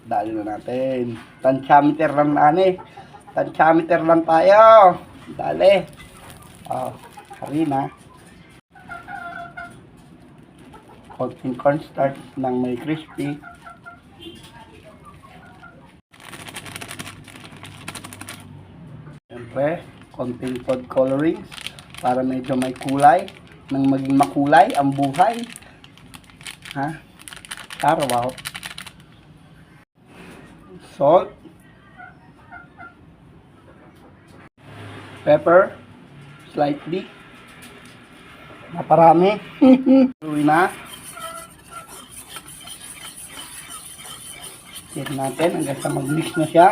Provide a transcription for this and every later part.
Dali na natin. Tansyameter lang Tansyameter lang tayo. Dali. Harina. Konting cornstarch ng may crispy. Siyempre, konting food colorings para medyo may kulay. Nang maging makulay ang buhay. Wow. Salt. Pepper. Slightly. Naparami. Tuloy na. Check natin hanggang sa mag-mix na siya.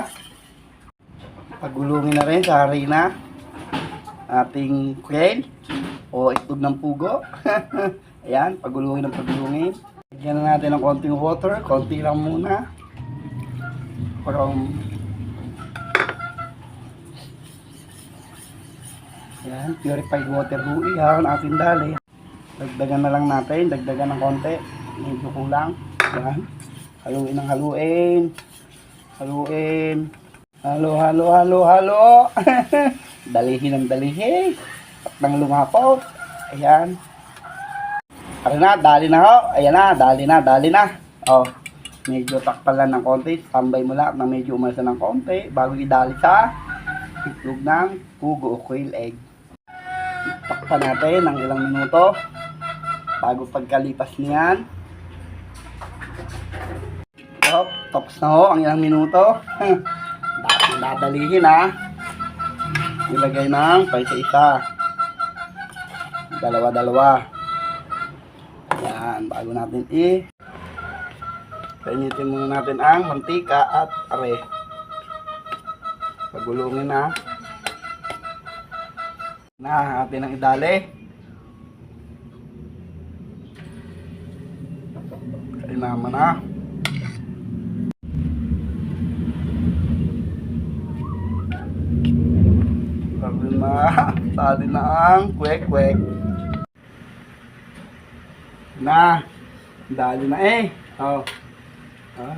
Pagulungin na rin sa harina ating quail o itlog ng pugo. Ayan, pagulungin. Lagyan na natin ng konting water, konti lang muna. Ayan, purified water ho iyan ating dali. Dagdagan na lang natin, dagdagan ng konti, medyo kulang. Ayan, haluin ng haluin. Halo. Dalihin ng dalihin. At nang lumapot. Ayan. Dali na ho. Ayan na, dali na. Medyo takpan lang ng konti. Tambay mo lang na medyo umalsa ng konti bago idali sa itlog ng pugo o quail egg. Takpan natin ng ilang minuto bago pagkalipas niyan. Tapos na ho ang ilang minuto. Dadalihin ilagay ng isa-isa, dalawa. Ayan, bago natin painitin muna natin ang mantika at are. Pagulungin na atin ang idali. Kainama na. Tali na ang kwek-kwek.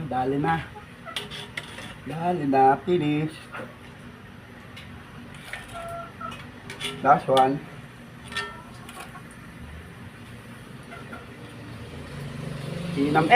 Dali na dali na, finish. Last one. Inam